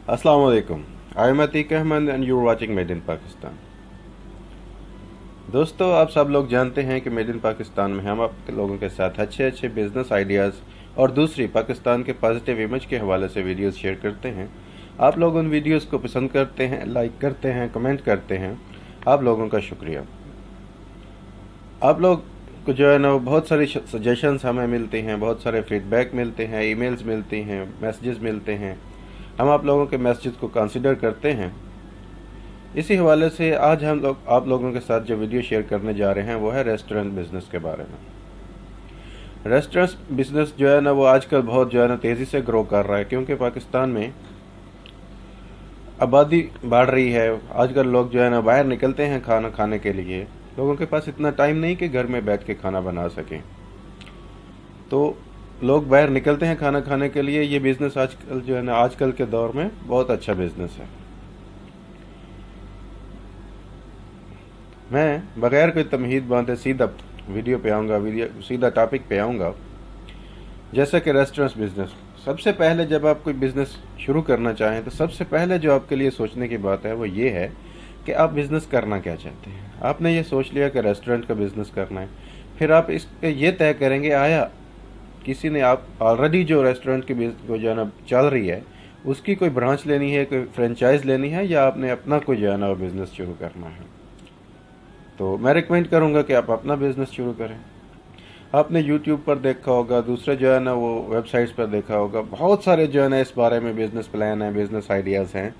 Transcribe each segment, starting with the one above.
अस्सलाम वालेकुम। I am Atiq Ahmad and you are watching made in Pakistan. दोस्तों, आप सब लोग जानते हैं कि मेड इन पाकिस्तान में हम आप लोगों के साथ अच्छे अच्छे बिजनेस आइडियाज़ और दूसरी पाकिस्तान के पॉजिटिव इमेज के हवाले से वीडियोस शेयर करते हैं। आप लोग उन वीडियोस को पसंद करते हैं, लाइक करते हैं, कमेंट करते हैं। आप लोगों का शुक्रिया। आप लोग को जो है ना, बहुत सारी सजेशंस हमें मिलती हैं, बहुत सारे फीडबैक मिलते हैं, ईमेल्स मिलती हैं, मैसेजेस मिलते हैं। हम आप लोगों के मैसेजेस को कंसिडर करते हैं। इसी हवाले से आज हम लोग आप लोगों के साथ जो वीडियो शेयर करने जा रहे हैं वो है रेस्टोरेंट बिजनेस के बारे में। रेस्टोरेंट बिजनेस जो है ना, वो आजकल बहुत जो है ना तेज़ी से ग्रो कर रहा है, क्योंकि पाकिस्तान में आबादी बढ़ रही है। आजकल लोग जो है ना बाहर निकलते हैं खाना खाने के लिए। लोगों के पास इतना टाइम नहीं कि घर में बैठ के खाना बना सकें, तो लोग बाहर निकलते हैं खाना खाने के लिए। ये बिज़नेस आजकल जो है ना, आजकल के दौर में बहुत अच्छा बिज़नेस है। मैं बगैर कोई तमहीद बांधे सीधा वीडियो पे आऊँगा, सीधा टॉपिक पे आऊँगा। जैसे कि रेस्टोरेंट्स बिजनेस, सबसे पहले जब आप कोई बिज़नेस शुरू करना चाहें तो सबसे पहले जो आपके लिए सोचने की बात है वो ये है कि आप बिज़नेस करना क्या चाहते हैं। आपने ये सोच लिया कि रेस्टोरेंट का बिज़नेस करना है, फिर आप इस ये तय करेंगे आया किसी ने आप ऑलरेडी जो रेस्टोरेंट की जो है ना चल रही है उसकी कोई ब्रांच लेनी है, कोई फ्रेंचाइज लेनी है, या आपने अपना कोई जो है ना बिज़नेस शुरू करना है। तो मैं रिकमेंड करूँगा कि आप अपना बिज़नेस शुरू करें। आपने यूट्यूब पर देखा होगा, दूसरे जो है ना वो वेबसाइट्स पर देखा होगा, बहुत सारे जो है ना इस बारे में बिज़नेस प्लान है, बिज़नेस आइडियाज़ हैं।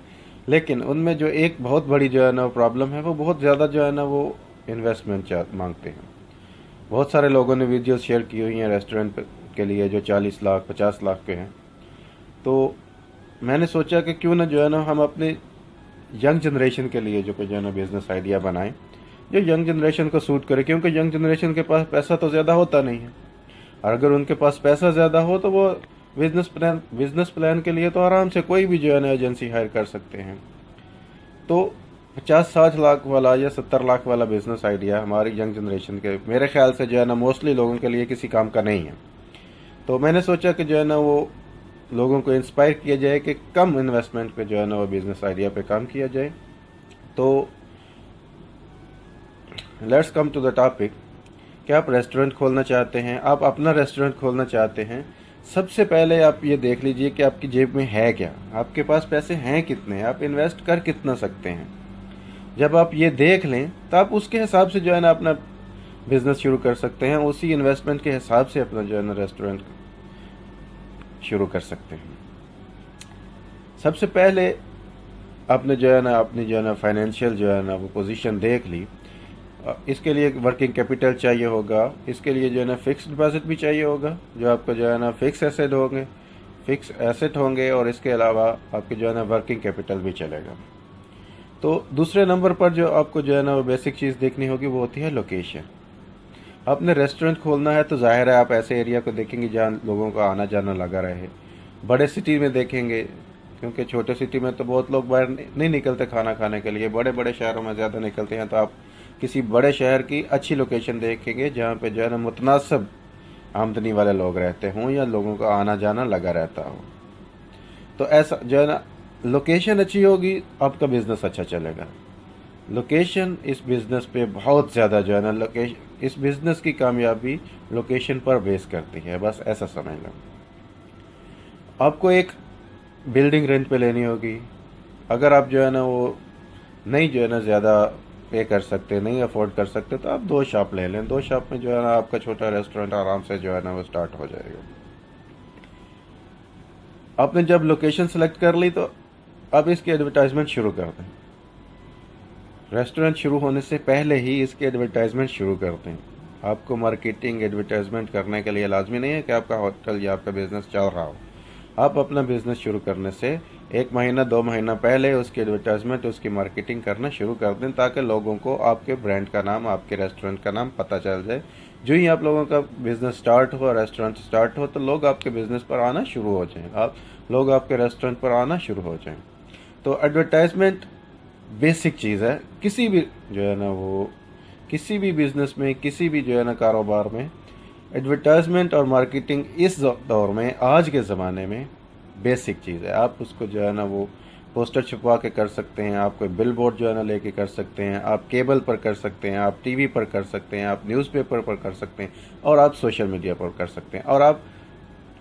लेकिन उनमें जो एक बहुत बड़ी जो है ना प्रॉब्लम है, वो बहुत ज़्यादा जो है ना वो इन्वेस्टमेंट मांगते हैं। बहुत सारे लोगों ने वीडियोस शेयर की हुई हैं रेस्टोरेंट के लिए जो 40 लाख 50 लाख के हैं। तो मैंने सोचा कि क्यों ना जो है ना हम अपने यंग जनरेशन के लिए जो है ना बिज़नेस आइडिया बनाएं जो यंग जनरेशन को सूट करे, क्योंकि यंग जनरेशन के पास पैसा तो ज़्यादा होता नहीं है। और अगर उनके पास पैसा ज़्यादा हो तो वो बिजनेस प्लान के लिए तो आराम से कोई भी जो है ना एजेंसी हायर कर सकते हैं। तो 50-60 लाख वाला या 70 लाख वाला बिजनेस आइडिया हमारी यंग जनरेशन के मेरे ख्याल से जो है ना मोस्टली लोगों के लिए किसी काम का नहीं है। तो मैंने सोचा कि जो है ना वो लोगों को इंस्पायर किया जाए कि कम इन्वेस्टमेंट पे जो है ना वो बिज़नेस आइडिया पे काम किया जाए। तो let's come to the topic. क्या आप रेस्टोरेंट खोलना चाहते हैं, आप अपना रेस्टोरेंट खोलना चाहते हैं? सबसे पहले आप ये देख लीजिए कि आपकी जेब में है क्या, आपके पास पैसे हैं कितने, आप इन्वेस्ट कर कितना सकते हैं। जब आप ये देख लें तो आप उसके हिसाब से जो है ना अपना बिजनेस शुरू कर सकते हैं। उसी इन्वेस्टमेंट के हिसाब से अपना जो है ना रेस्टोरेंट शुरू कर सकते हैं। सबसे पहले आपने जो है ना अपनी जो है ना फाइनेंशियल जो है ना वो पोजीशन देख ली। इसके लिए वर्किंग कैपिटल चाहिए होगा, इसके लिए जो है ना फिक्स डिपॉजिट भी चाहिए होगा, जो आपका जो है ना फिक्स एसेट होंगे, और इसके अलावा आपके जो है ना वर्किंग कैपिटल भी चलेगा। तो दूसरे नंबर पर जो आपको जो है ना वो बेसिक चीज़ देखनी होगी वो होती है लोकेशन। आपने रेस्टोरेंट खोलना है तो जाहिर है आप ऐसे एरिया को देखेंगे जहाँ लोगों का आना जाना लगा रहे। बड़े सिटी में देखेंगे, क्योंकि छोटे सिटी में तो बहुत लोग बाहर नहीं निकलते खाना खाने के लिए, बड़े बड़े शहरों में ज़्यादा निकलते हैं। तो आप किसी बड़े शहर की अच्छी लोकेशन देखेंगे जहाँ पे जो है ना मुतनासिब आमदनी वाले लोग रहते हों या लोगों का आना जाना लगा रहता हो। तो ऐसा जो है ना लोकेशन अच्छी होगी, आपका बिज़नेस अच्छा चलेगा। लोकेशन इस बिज़नेस पे बहुत ज़्यादा जो है ना लोकेशन, इस बिज़नेस की कामयाबी लोकेशन पर बेस करती है, बस ऐसा समझ लो। आपको एक बिल्डिंग रेंट पे लेनी होगी। अगर आप जो है ना वो नहीं जो है ना ज़्यादा पे कर सकते, नहीं अफोर्ड कर सकते, तो आप 2 शॉप ले लें। 2 शॉप में जो है ना आपका छोटा रेस्टोरेंट आराम से जो है ना वो स्टार्ट हो जाएगा। आपने जब लोकेशन सेलेक्ट कर ली तो अब इसकी एडवर्टाइजमेंट शुरू कर दें। रेस्टोरेंट शुरू होने से पहले ही इसकी एडवर्टाइजमेंट शुरू कर दें। आपको मार्केटिंग एडवर्टाइजमेंट करने के लिए लाजमी नहीं है कि आपका होटल या आपका बिज़नेस चल रहा हो। आप अपना बिज़नेस शुरू करने से 1 महीना 2 महीना पहले उसकी एडवर्टाइजमेंट, उसकी मार्केटिंग करना शुरू कर दें, ताकि लोगों को आपके ब्रांड का नाम, आपके रेस्टोरेंट का नाम पता चल जाए। जो ही आप लोगों का बिज़नेस स्टार्ट हो, रेस्टोरेंट स्टार्ट हो, तो लोग आपके बिज़नेस पर आना शुरू हो जाएं, लोग आपके रेस्टोरेंट पर आना शुरू हो जाएं। तो एडवर्टाइजमेंट बेसिक चीज़ है किसी भी जो है ना वो किसी भी बिज़नेस में, किसी भी जो है ना कारोबार में। एडवर्टाइजमेंट और मार्केटिंग इस दौर में, आज के ज़माने में बेसिक चीज़ है। आप उसको जो है ना वो पोस्टर छपवा के कर सकते हैं, आप कोई बिल बोर्ड जो है ना लेके कर सकते हैं, आप केबल पर कर सकते हैं, आप टीवी पर कर सकते हैं, आप न्यूज़पेपर पर कर सकते हैं, और आप सोशल मीडिया पर कर सकते हैं, और आप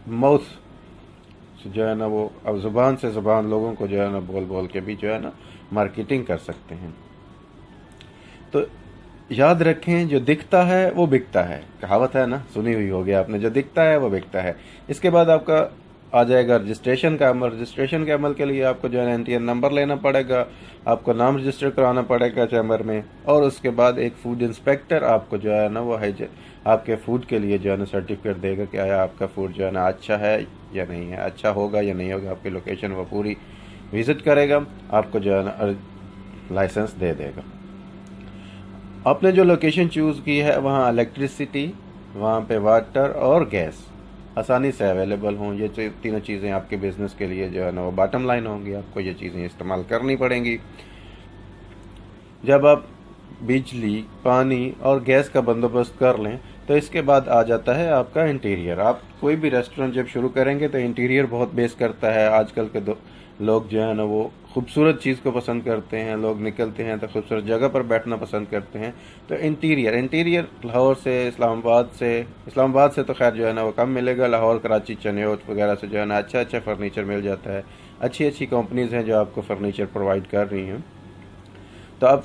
माउथ जो है ना वो अब ज़ुबान से ज़ुबान लोगों को जो है ना बोल बोल के भी जो है ना मार्केटिंग कर सकते हैं। तो याद रखें, जो दिखता है वो बिकता है, कहावत है ना, सुनी हुई होगी आपने, जो दिखता है वो बिकता है। इसके बाद आपका आ जाएगा रजिस्ट्रेशन का अमल। रजिस्ट्रेशन के अमल के लिए आपको जो है ना एनटीएन नंबर लेना पड़ेगा, आपको नाम रजिस्टर कराना पड़ेगा चैम्बर में, और उसके बाद एक फूड इंस्पेक्टर आपको जो है ना वो आपके फूड के लिए जो है ना सर्टिफिकेट देगा कि आया आपका फूड जो है ना अच्छा है या नहीं है, अच्छा होगा या नहीं होगा, आपकी लोकेशन वो पूरी विजिट करेगा, आपको जो है ना लाइसेंस दे देगा। आपने जो लोकेशन चूज़ की है वहाँ इलेक्ट्रिसिटी, वहाँ पे वाटर और गैस आसानी से अवेलेबल हों। ये तीनों चीज़ें आपके बिज़नेस के लिए जो है ना वो बॉटम लाइन होंगी, आपको ये चीज़ें इस्तेमाल करनी पड़ेंगी। जब आप बिजली, पानी और गैस का बंदोबस्त कर लें तो इसके बाद आ जाता है आपका इंटीरियर। आप कोई भी रेस्टोरेंट जब शुरू करेंगे तो इंटीरियर बहुत बेस करता है। आजकल के लोग जो है ना वो खूबसूरत चीज़ को पसंद करते हैं, लोग निकलते हैं तो खूबसूरत जगह पर बैठना पसंद करते हैं। तो इंटीरियर लाहौर से, इस्लामाबाद से तो खैर जो है ना वो कम मिलेगा, लाहौर, कराची, चनियोट वगैरह से जो है ना अच्छा फर्नीचर मिल जाता है। अच्छी कंपनीज़ हैं जो आपको फर्नीचर प्रोवाइड कर रही हैं। तो आप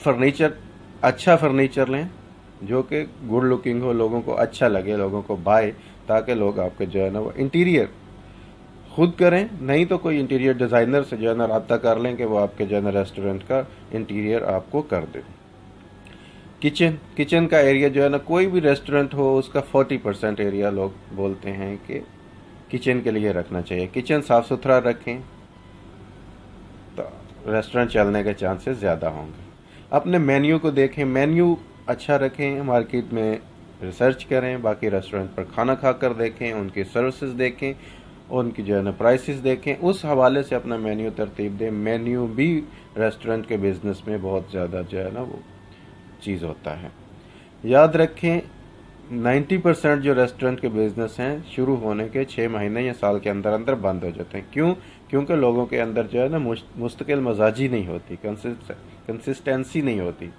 अच्छा फर्नीचर लें जो कि गुड लुकिंग हो, लोगों को अच्छा लगे, लोगों को भाए, ताकि लोग आपके जो है ना वो इंटीरियर खुद करें, नहीं तो कोई इंटीरियर डिज़ाइनर से जो है ना रब्ता कर लें कि वो आपके जो है ना रेस्टोरेंट का इंटीरियर आपको कर दे। किचन का एरिया जो है ना, कोई भी रेस्टोरेंट हो उसका 40% एरिया लोग बोलते हैं कि किचन के लिए रखना चाहिए। किचन साफ़ सुथरा रखें तो रेस्टोरेंट चलने के चांसेस ज़्यादा होंगे। अपने मेन्यू को देखें, मेन्यू अच्छा रखें, मार्केट में रिसर्च करें, बाकी रेस्टोरेंट पर खाना खाकर देखें, उनकी सर्विसेज देखें, उनकी जो है ना प्राइसेस देखें, उस हवाले से अपना मेन्यू तरतीब दें। मेन्यू भी रेस्टोरेंट के बिज़नेस में बहुत ज़्यादा जो है ना वो चीज़ होता है। याद रखें, 90% जो रेस्टोरेंट के बिज़नेस हैं शुरू होने के 6 महीने या साल के अंदर अंदर बंद हो जाते हैं। क्यों? क्योंकि लोगों के अंदर जो है ना मुस्तकिल मजाजी नहीं होती, कंसिस्टेंसी नहीं होती,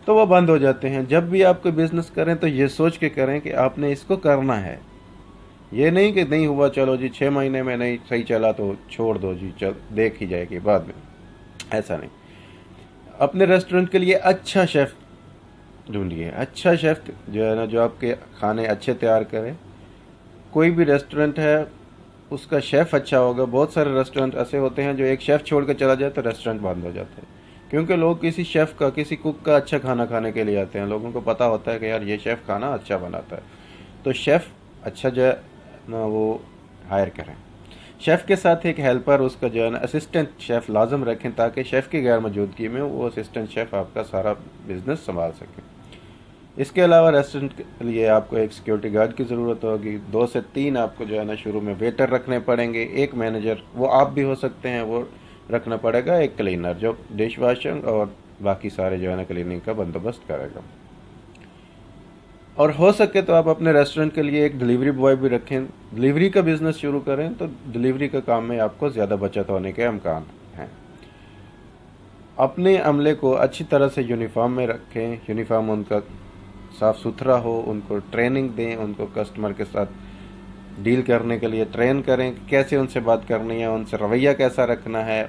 तो वो बंद हो जाते हैं। जब भी आप कोई बिज़नेस करें तो ये सोच के करें कि आपने इसको करना है। ये नहीं कि नहीं हुआ, चलो जी 6 महीने में नहीं सही चला तो छोड़ दो जी, चल देख ही जाएगी बाद में, ऐसा नहीं। अपने रेस्टोरेंट के लिए अच्छा शेफ़ ढूंढिए, अच्छा शेफ़ जो है ना जो आपके खाने अच्छे तैयार करे। कोई भी रेस्टोरेंट है उसका शेफ़ अच्छा होगा। बहुत सारे रेस्टोरेंट ऐसे होते हैं जो एक शेफ़ छोड़ कर चला जाए तो रेस्टोरेंट बंद हो जाता है, क्योंकि लोग किसी शेफ़ का, किसी कुक का अच्छा खाना खाने के लिए आते हैं। लोगों को पता होता है कि यार ये शेफ़ खाना अच्छा बनाता है, तो शेफ़ अच्छा जो है ना वो हायर करें। शेफ़ के साथ एक हेल्पर, उसका जो है ना असिस्टेंट शेफ़ लाजम रखें, ताकि शेफ़ की गैर मौजूदगी में वो असिस्टेंट शेफ़ आपका सारा बिजनेस संभाल सके। इसके अलावा रेस्टोरेंट के लिए आपको एक सिक्योरिटी गार्ड की ज़रूरत होगी। 2 से 3 आपको जो है ना शुरू में वेटर रखने पड़ेंगे, एक मैनेजर, वो आप भी हो सकते हैं, वो रखना पड़ेगा, एक क्लीनर जो डिश वॉशिंग और बाकी सारे जो है ना क्लीनिंग का बंदोबस्त करेगा। और हो सके तो आप अपने रेस्टोरेंट के लिए एक डिलीवरी बॉय भी रखें। डिलीवरी का बिज़नेस शुरू करें तो डिलीवरी का काम में आपको ज़्यादा बचत होने के इम्कान हैं। अपने अमले को अच्छी तरह से यूनिफॉर्म में रखें, यूनिफॉर्म उनका साफ़ सुथरा हो, उनको ट्रेनिंग दें, उनको कस्टमर के साथ डील करने के लिए ट्रेन करें, कैसे उनसे बात करनी है, उनसे रवैया कैसा रखना है,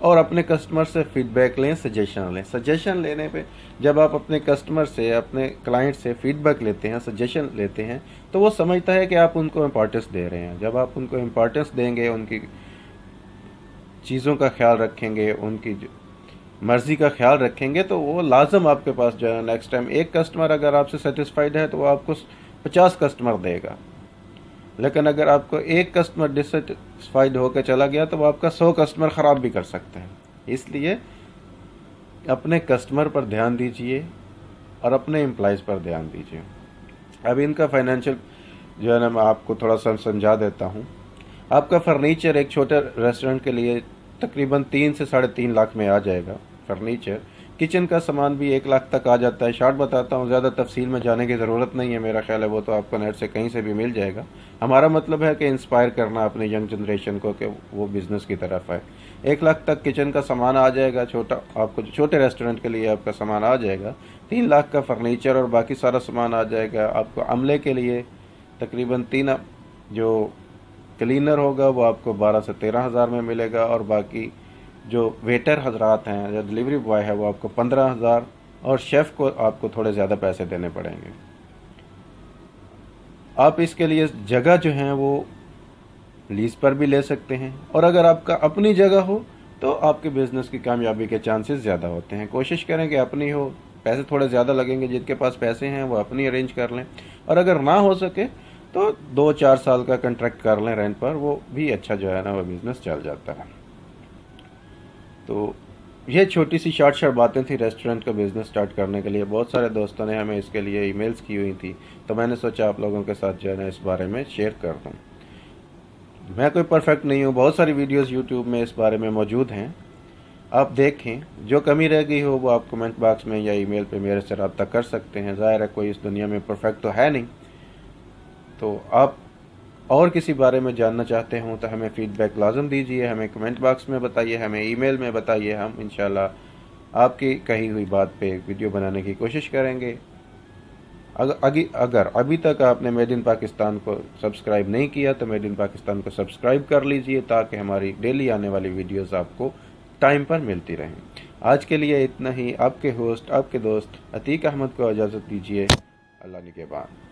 और अपने कस्टमर से फीडबैक लें, सजेशन लें। सजेशन लेने पे, जब आप अपने कस्टमर से, अपने क्लाइंट से फीडबैक लेते हैं, सजेशन लेते हैं, तो वो समझता है कि आप उनको इम्पोर्टेंस दे रहे हैं। जब आप उनको इम्पोर्टेंस देंगे, उनकी चीज़ों का ख्याल रखेंगे, उनकी मर्ज़ी का ख्याल रखेंगे, तो वो लाजम आपके पास जो है नेक्स्ट टाइम, एक कस्टमर अगर आपसे सेटिस्फाइड है तो वो आपको 50 कस्टमर देगा। लेकिन अगर आपको एक कस्टमर डिससेटिस्फाइड होकर चला गया तो वो आपका 100 कस्टमर ख़राब भी कर सकते हैं। इसलिए अपने कस्टमर पर ध्यान दीजिए और अपने एम्प्लॉइज़ पर ध्यान दीजिए। अब इनका फाइनेंशियल जो है ना मैं आपको थोड़ा सा समझा देता हूँ। आपका फर्नीचर एक छोटे रेस्टोरेंट के लिए तकरीबन 3 से 3.5 लाख में आ जाएगा फर्नीचर, किचन का सामान भी 1 लाख तक आ जाता है। शॉर्ट बताता हूँ, ज़्यादा तफसील में जाने की ज़रूरत नहीं है, मेरा ख्याल है वो तो आपको नेट से कहीं से भी मिल जाएगा। हमारा मतलब है कि इंस्पायर करना अपने यंग जनरेशन को कि वो बिज़नेस की तरफ आए। 1 लाख तक किचन का सामान आ जाएगा, छोटा आपको छोटे रेस्टोरेंट के लिए आपका सामान आ जाएगा। 3 लाख का फर्नीचर और बाकी सारा सामान आ जाएगा। आपको अमले के लिए तकरीबन 3 जो क्लीनर होगा वो आपको 12 से 13 हज़ार में मिलेगा, और बाकी जो वेटर हजरात हैं या डिलीवरी बॉय है वो आपको 15 हज़ार, और शेफ़ को आपको थोड़े ज़्यादा पैसे देने पड़ेंगे। आप इसके लिए जगह जो है वो लीज पर भी ले सकते हैं, और अगर आपका अपनी जगह हो तो आपके बिज़नेस की कामयाबी के चांसेस ज़्यादा होते हैं। कोशिश करें कि अपनी हो। पैसे थोड़े ज़्यादा लगेंगे, जिनके पास पैसे हैं वो अपनी अरेंज कर लें, और अगर ना हो सके तो 2-4 साल का कॉन्ट्रैक्ट कर लें रेंट पर, वो भी अच्छा जो है ना वो बिज़नेस चल जाता है। तो ये छोटी सी शॉर्ट बातें थी रेस्टोरेंट का बिज़नेस स्टार्ट करने के लिए। बहुत सारे दोस्तों ने हमें इसके लिए ईमेल्स की हुई थी, तो मैंने सोचा आप लोगों के साथ जो है ना इस बारे में शेयर कर दूँ। मैं कोई परफेक्ट नहीं हूँ, बहुत सारी वीडियोस यूट्यूब में इस बारे में मौजूद हैं, आप देखें। जो कमी रह गई हो वो आप कमेंट बॉक्स में या ईमेल पे मेरे से रब्ता कर सकते हैं। ज़ाहिर है कोई इस दुनिया में परफेक्ट तो है नहीं। तो आप और किसी बारे में जानना चाहते हों तो हमें फ़ीडबैक लाजम दीजिए, हमें कमेंट बॉक्स में बताइए, हमें ईमेल में बताइए। हम इंशाल्लाह आपकी कही हुई बात पे वीडियो बनाने की कोशिश करेंगे। अगर अभी तक आपने मेड इन पाकिस्तान को सब्सक्राइब नहीं किया तो मेड इन पाकिस्तान को सब्सक्राइब कर लीजिए, ताकि हमारी डेली आने वाली वीडियोस आपको टाइम पर मिलती रहें। आज के लिए इतना ही। आपके होस्ट, आपके दोस्त अतीक अहमद को इजाज़त दीजिए। अल्लाह निगहबान।